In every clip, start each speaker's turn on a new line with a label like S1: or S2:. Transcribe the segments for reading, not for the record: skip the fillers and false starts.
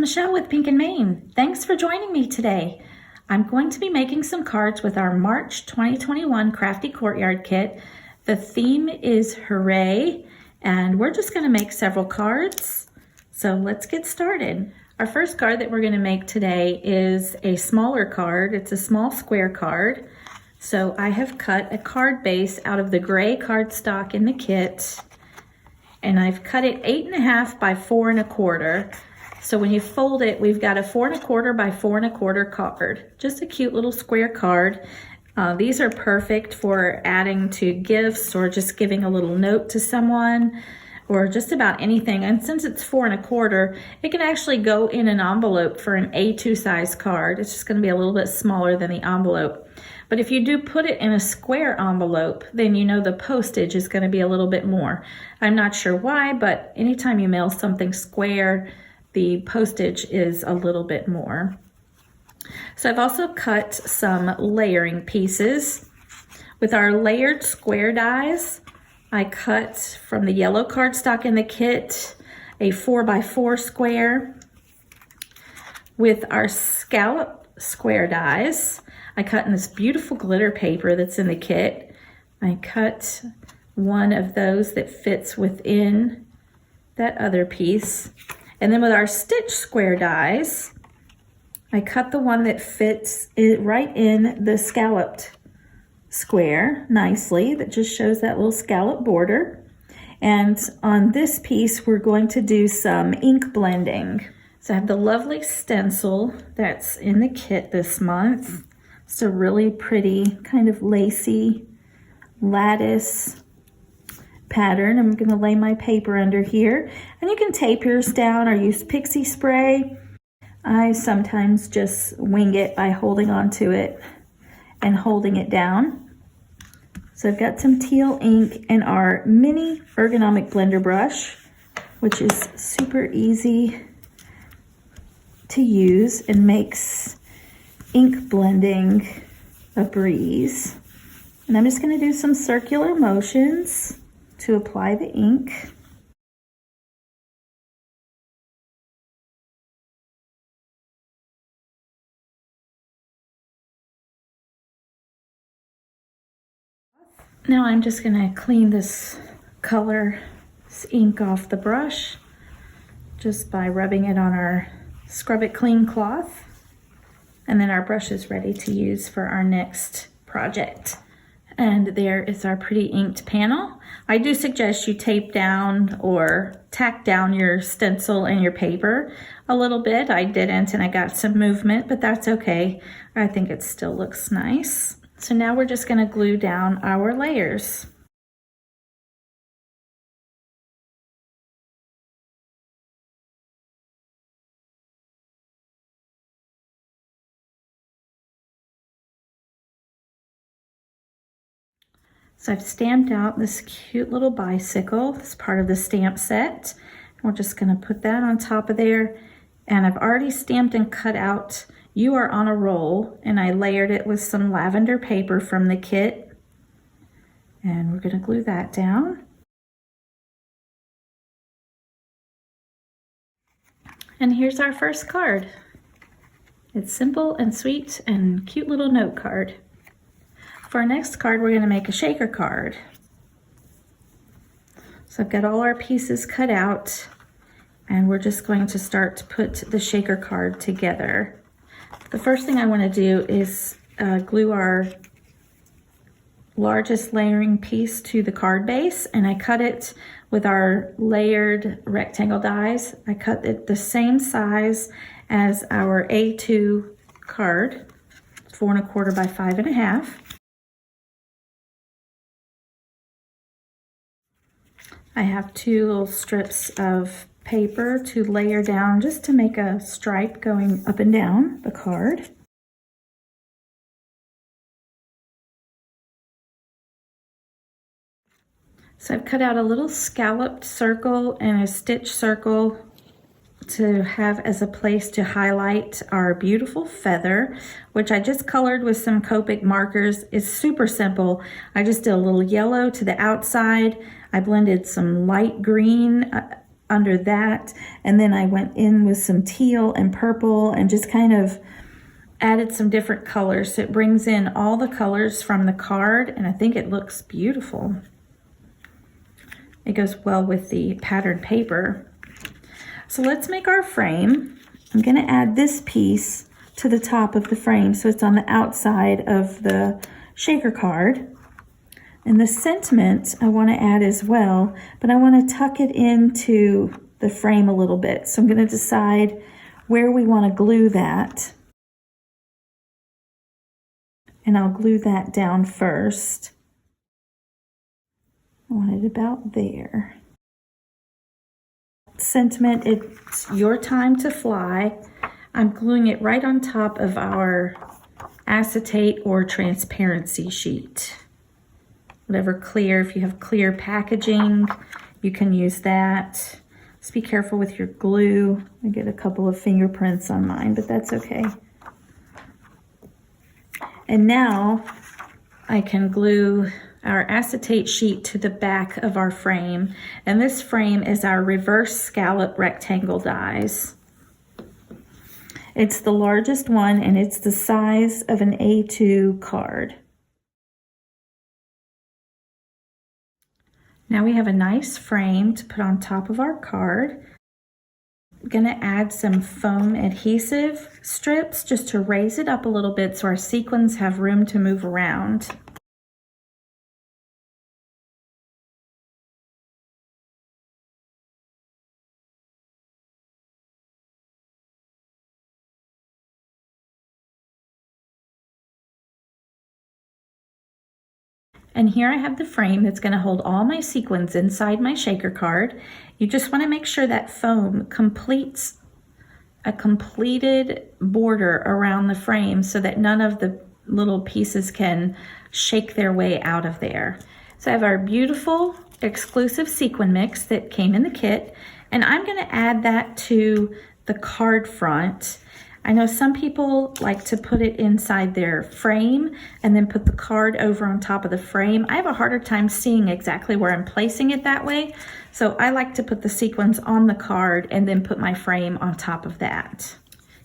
S1: Michelle with Pink and Maine. Thanks for joining me today. I'm going to be making some cards with our March 2021 Crafty Courtyard kit. The theme is hooray, and we're just going to make several cards. So let's get started. Our first card that we're going to make today is a smaller card. It's a small square card. So I have cut a card base out of the gray cardstock in the kit, and I've cut it 8.5 by 4 1/4. So when you fold it, we've got a 4 1/4 by 4 1/4 card. Just a cute little square card. These are perfect for adding to gifts or just giving a little note to someone or just about anything. And since it's 4 1/4, it can actually go in an envelope for an A2 size card. It's just going to be a little bit smaller than the envelope. But if you do put it in a square envelope, then you know the postage is going to be a little bit more. I'm not sure why, but anytime you mail something square, the postage is a little bit more. So I've also cut some layering pieces. With our layered square dies, I cut from the yellow cardstock in the kit a 4 by 4 square. With our scallop square dies, I cut in this beautiful glitter paper that's in the kit. I cut one of those that fits within that other piece. And then with our stitch square dies, I cut the one that fits it right in the scalloped square nicely, that just shows that little scallop border. And on this piece, we're going to do some ink blending. So I have the lovely stencil that's in the kit this month. It's a really pretty kind of lacy lattice pattern. I'm going to lay my paper under here, and you can tape yours down or use pixie spray. I sometimes just wing it by holding onto it and holding it down. So I've got some teal ink and our mini ergonomic blender brush, which is super easy to use and makes ink blending a breeze. And I'm just going to do some circular motions to apply the ink. Now I'm just going to clean this ink off the brush just by rubbing it on our Scrub It Clean cloth. And then our brush is ready to use for our next project. And there is our pretty inked panel. I do suggest you tape down or tack down your stencil and your paper a little bit. I didn't, and I got some movement, but that's okay. I think it still looks nice. So now we're just going to glue down our layers. So I've stamped out this cute little bicycle. It's part of the stamp set. We're just going to put that on top of there. And I've already stamped and cut out "You Are on a Roll," and I layered it with some lavender paper from the kit. And we're going to glue that down. And here's our first card. It's simple and sweet and cute little note card. For our next card, we're going to make a shaker card. So I've got all our pieces cut out, and we're just going to start to put the shaker card together. The first thing I want to do is glue our largest layering piece to the card base, and I cut it with our layered rectangle dies. I cut it the same size as our A2 card, 4 1/4 by 5 1/2. I have 2 little strips of paper to layer down just to make a stripe going up and down the card. So I've cut out a little scalloped circle and a stitch circle to have as a place to highlight our beautiful feather, which I just colored with some Copic markers. It's super simple. I just did a little yellow to the outside. I blended some light green under that, and then I went in with some teal and purple and just kind of added some different colors. So it brings in all the colors from the card, and I think it looks beautiful. It goes well with the patterned paper. So let's make our frame. I'm going to add this piece to the top of the frame so it's on the outside of the shaker card. And the sentiment I want to add as well, but I want to tuck it into the frame a little bit. So I'm going to decide where we want to glue that. And I'll glue that down first. I want it about there. Sentiment, it's your time to fly. I'm gluing it right on top of our acetate or transparency sheet. Whatever clear, if you have clear packaging, you can use that. Just be careful with your glue. I get a couple of fingerprints on mine, but that's okay. And now I can glue our acetate sheet to the back of our frame. And this frame is our reverse scallop rectangle dies. It's the largest one and it's the size of an A2 card. Now we have a nice frame to put on top of our card. I'm gonna add some foam adhesive strips just to raise it up a little bit so our sequins have room to move around. And here I have the frame that's going to hold all my sequins inside my shaker card. You just want to make sure that foam completes a completed border around the frame so that none of the little pieces can shake their way out of there. So I have our beautiful exclusive sequin mix that came in the kit, and I'm going to add that to the card front. I know some people like to put it inside their frame and then put the card over on top of the frame. I have a harder time seeing exactly where I'm placing it that way. So I like to put the sequins on the card and then put my frame on top of that.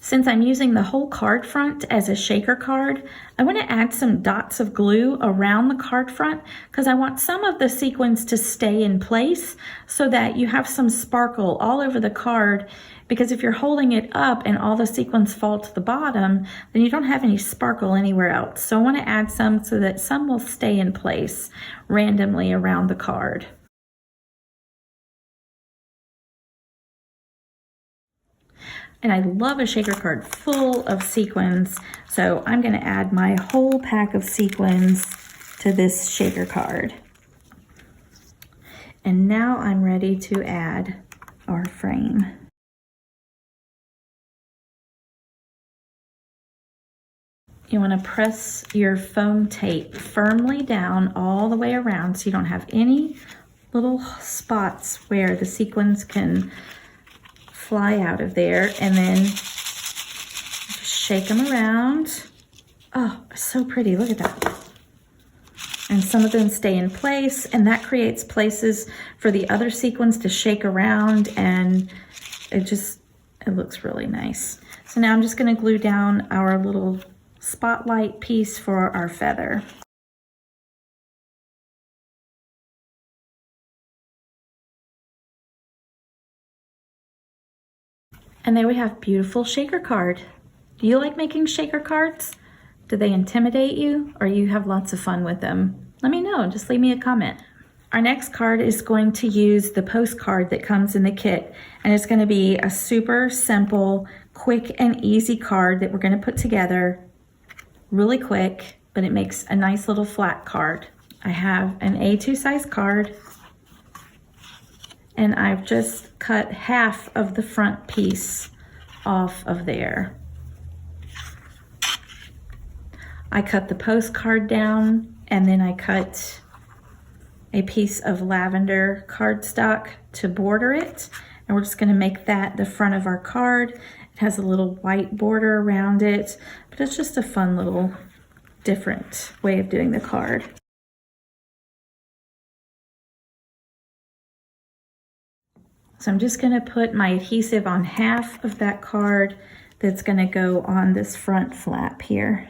S1: Since I'm using the whole card front as a shaker card, I want to add some dots of glue around the card front because I want some of the sequins to stay in place so that you have some sparkle all over the card. Because if you're holding it up and all the sequins fall to the bottom, then you don't have any sparkle anywhere else. So I want to add some so that some will stay in place randomly around the card. And I love a shaker card full of sequins, so I'm going to add my whole pack of sequins to this shaker card. And now I'm ready to add our frame. You want to press your foam tape firmly down all the way around so you don't have any little spots where the sequins can fly out of there, and then just shake them around. Oh, so pretty, look at that. And some of them stay in place, and that creates places for the other sequins to shake around, and it looks really nice. So now I'm just going to glue down our little spotlight piece for our feather. And there we have beautiful shaker card. Do you like making shaker cards? Do they intimidate you, or you have lots of fun with them? Let me know, just leave me a comment. Our next card is going to use the postcard that comes in the kit, and it's going to be a super simple, quick and easy card that we're going to put together really quick, but it makes a nice little flat card. I have an A2 size card, and I've just cut half of the front piece off of there. I cut the postcard down, and then I cut a piece of lavender cardstock to border it, and we're just going to make that the front of our card. It has a little white border around it, but it's just a fun little different way of doing the card. So I'm just going to put my adhesive on half of that card that's going to go on this front flap here.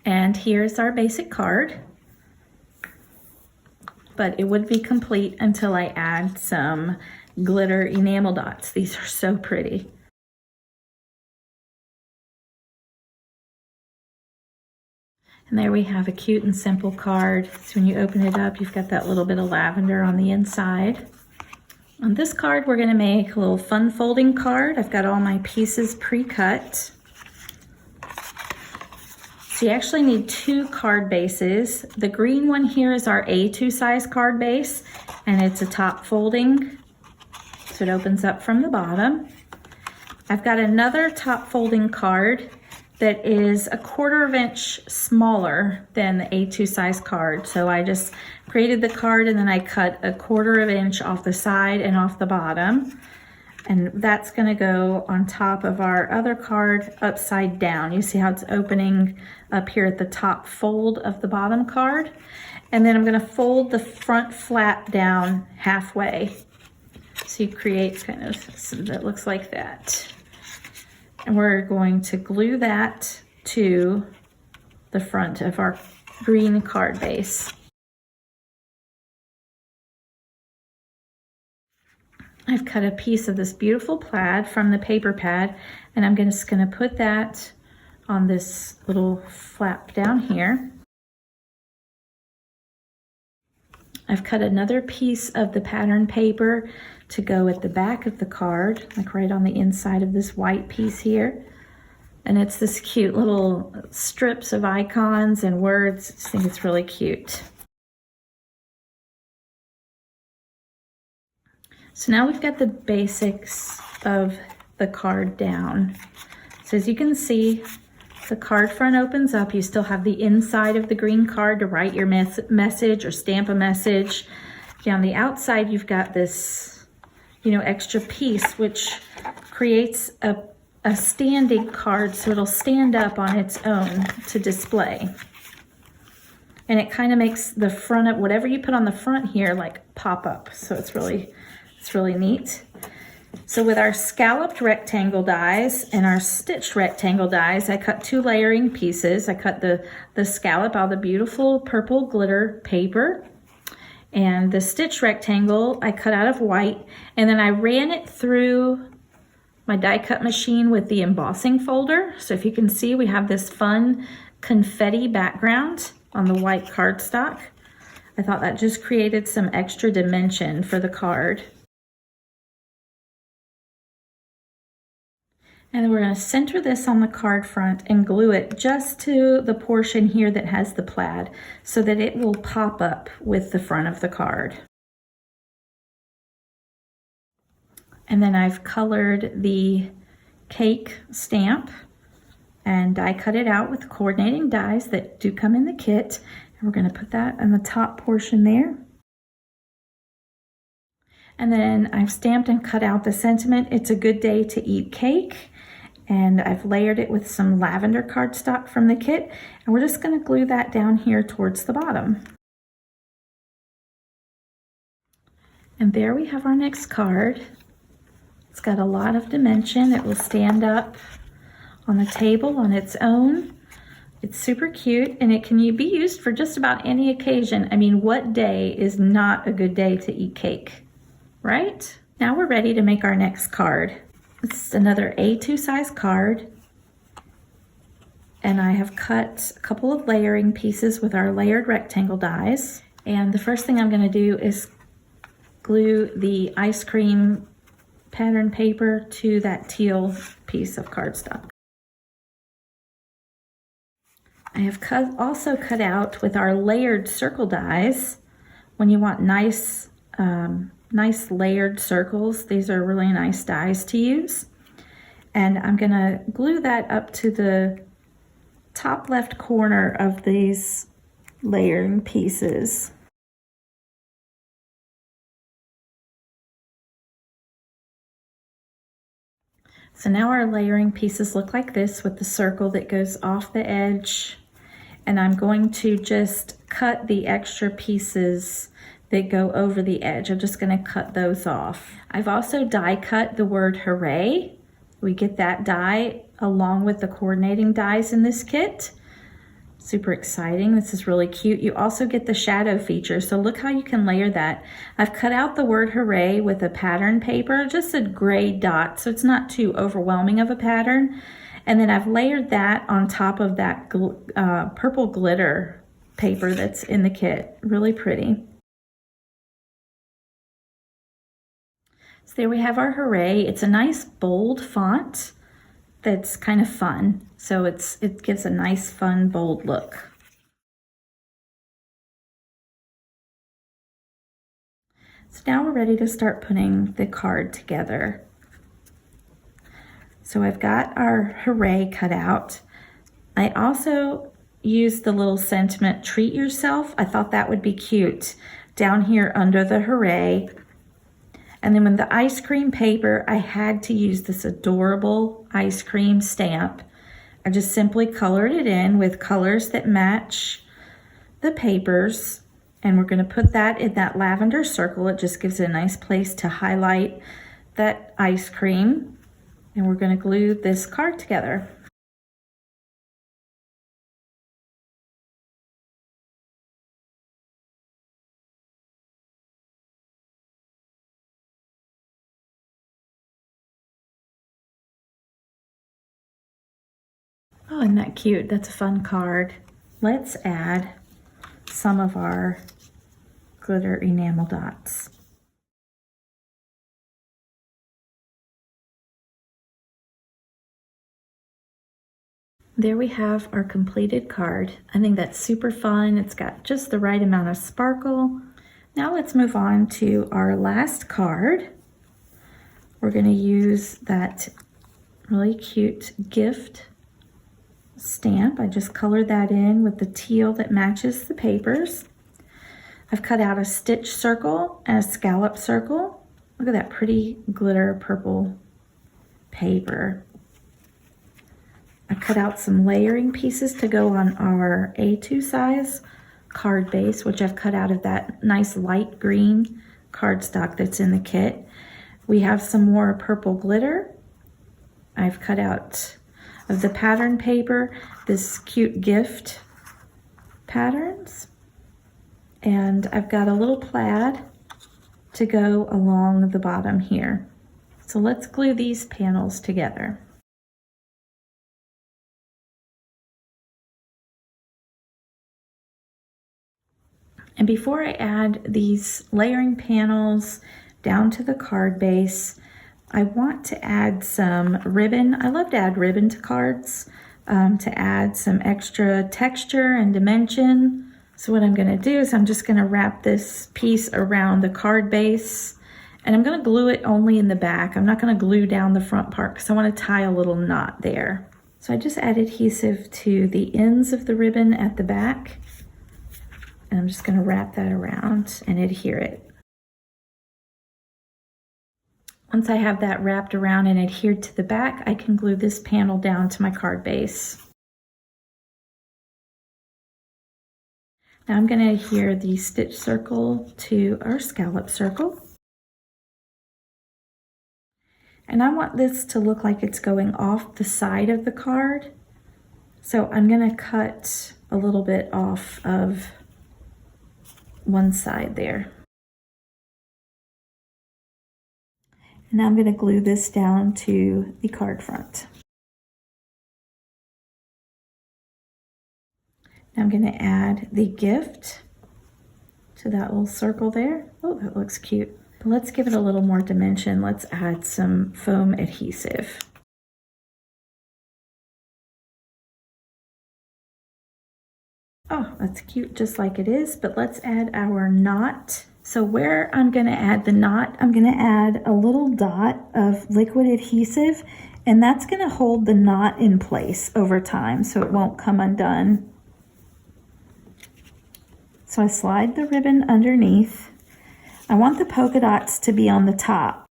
S1: And here's our basic card, but it would be complete until I add some glitter enamel dots. These are so pretty. And there we have a cute and simple card. So when you open it up, you've got that little bit of lavender on the inside. On this card, we're gonna make a little fun folding card. I've got all my pieces pre-cut. So you actually need 2 card bases. The green one here is our A2 size card base, and it's a top folding, so it opens up from the bottom. I've got another top folding card that is a 1/4 inch smaller than the A2 size card. So I just created the card and then I cut a 1/4 inch off the side and off the bottom. And that's gonna go on top of our other card upside down. You see how it's opening up here at the top fold of the bottom card? And then I'm gonna fold the front flap down halfway. So you create kind of something that looks like that. And we're going to glue that to the front of our green card base. I've cut a piece of this beautiful plaid from the paper pad, and I'm just gonna put that on this little flap down here. I've cut another piece of the pattern paper to go at the back of the card, like right on the inside of this white piece here. And it's this cute little strips of icons and words. I just think it's really cute. So now we've got the basics of the card down. So as you can see, the card front opens up. You still have the inside of the green card to write your message or stamp a message. Down the outside, you've got this, extra piece, which creates a standing card, so it'll stand up on its own to display. And it kind of makes the front of whatever you put on the front here like pop up. So it's really neat. So with our scalloped rectangle dies and our stitched rectangle dies, I cut 2 layering pieces. I cut the scallop out of the beautiful purple glitter paper, and the stitch rectangle I cut out of white, and then I ran it through my die cut machine with the embossing folder. So if you can see, we have this fun confetti background on the white cardstock. I thought that just created some extra dimension for the card. And then we're going to center this on the card front and glue it just to the portion here that has the plaid so that it will pop up with the front of the card. And then I've colored the cake stamp and I cut it out with coordinating dies that do come in the kit. And we're going to put that on the top portion there. And then I've stamped and cut out the sentiment, "It's a good day to eat cake." And I've layered it with some lavender cardstock from the kit. And we're just going to glue that down here towards the bottom. And there we have our next card. It's got a lot of dimension. It will stand up on the table on its own. It's super cute, and it can be used for just about any occasion. I mean, what day is not a good day to eat cake, right? Now we're ready to make our next card. It's another A2 size card, and I have cut a couple of layering pieces with our layered rectangle dies. And the first thing I'm going to do is glue the ice cream pattern paper to that teal piece of cardstock. I have also cut out with our layered circle dies. When you want nice layered circles, these are really nice dies to use. And I'm gonna glue that up to the top left corner of these layering pieces. So now our layering pieces look like this with the circle that goes off the edge. And I'm going to just cut the extra pieces that go over the edge. I'm just gonna cut those off. I've also die cut the word hooray. We get that die along with the coordinating dies in this kit. Super exciting. This is really cute. You also get the shadow feature, so look how you can layer that. I've cut out the word hooray with a pattern paper, just a gray dot, so it's not too overwhelming of a pattern. And then I've layered that on top of that purple glitter paper that's in the kit. Really pretty. So there we have our hooray. It's a nice bold font that's kind of fun. So it gives a nice, fun, bold look. So now we're ready to start putting the card together. So I've got our hooray cut out. I also used the little sentiment, treat yourself. I thought that would be cute down here under the hooray. And then with the ice cream paper, I had to use this adorable ice cream stamp. I just simply colored it in with colors that match the papers. And we're gonna put that in that lavender circle. It just gives it a nice place to highlight that ice cream. And we're gonna glue this card together. Oh, isn't that cute? That's a fun card. Let's add some of our glitter enamel dots. There we have our completed card. I think that's super fun. It's got just the right amount of sparkle. Now let's move on to our last card. We're going to use that really cute gift stamp. I just colored that in with the teal that matches the papers. I've cut out a stitch circle and a scallop circle. Look at that pretty glitter purple paper. I cut out some layering pieces to go on our A2 size card base, which I've cut out of that nice light green cardstock that's in the kit. We have some more purple glitter. I've cut out of the pattern paper this cute gift patterns. And I've got a little plaid to go along the bottom here. So let's glue these panels together. And before I add these layering panels down to the card base, I want to add some ribbon. I love to add ribbon to cards to add some extra texture and dimension. So what I'm going to do is I'm just going to wrap this piece around the card base, and I'm going to glue it only in the back. I'm not going to glue down the front part because I want to tie a little knot there. So I just add adhesive to the ends of the ribbon at the back. And I'm just going to wrap that around and adhere it. Once I have that wrapped around and adhered to the back, I can glue this panel down to my card base. Now I'm going to adhere the stitch circle to our scallop circle. And I want this to look like it's going off the side of the card. So I'm going to cut a little bit off of one side there. And now I'm going to glue this down to the card front. Now I'm going to add the gift to that little circle there. Oh, that looks cute. But let's give it a little more dimension. Let's add some foam adhesive. Oh, that's cute just like it is, but let's add our knot. So where I'm going to add the knot, I'm going to add a little dot of liquid adhesive, and that's going to hold the knot in place over time so it won't come undone. So I slide the ribbon underneath. I want the polka dots to be on the top.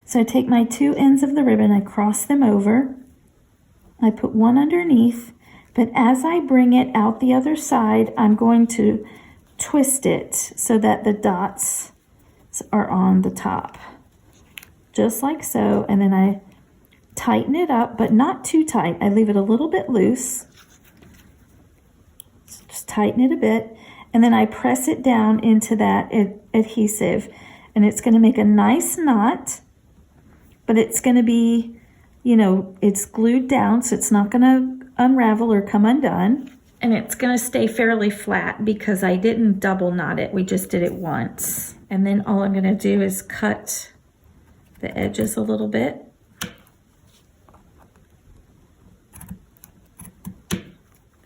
S1: So I take my two ends of the ribbon, I cross them over, I put one underneath, but as I bring it out the other side, I'm going to twist it so that the dots are on the top, just like so. And then I tighten it up, but not too tight. I leave it a little bit loose. Just tighten it a bit. And then I press it down into that adhesive, and it's going to make a nice knot, but it's going to be, you know, it's glued down, so it's not going to unravel or come undone. And it's going to stay fairly flat because I didn't double knot it. We just did it once. And then all I'm going to do is cut the edges a little bit.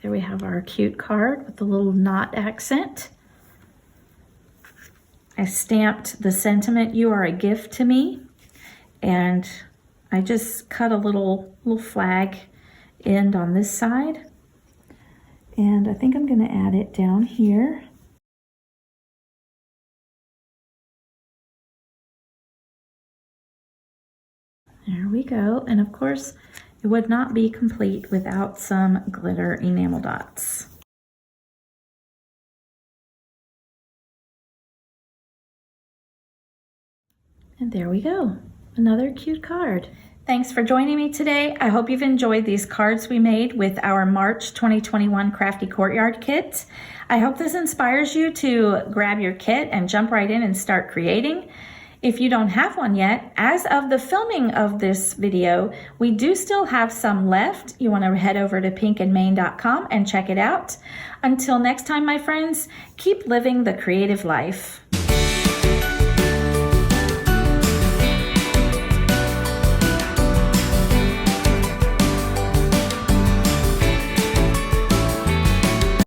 S1: There we have our cute card with the little knot accent. I stamped the sentiment, "You are a gift to me." And I just cut a little flag end on this side. And I think I'm going to add it down here. There we go. And of course, it would not be complete without some glitter enamel dots. And there we go. Another cute card. Thanks for joining me today. I hope you've enjoyed these cards we made with our March 2021 Crafty Courtyard kit. I hope this inspires you to grab your kit and jump right in and start creating. If you don't have one yet, as of the filming of this video, we do still have some left. You want to head over to pinkandmain.com and check it out. Until next time, my friends, keep living the creative life.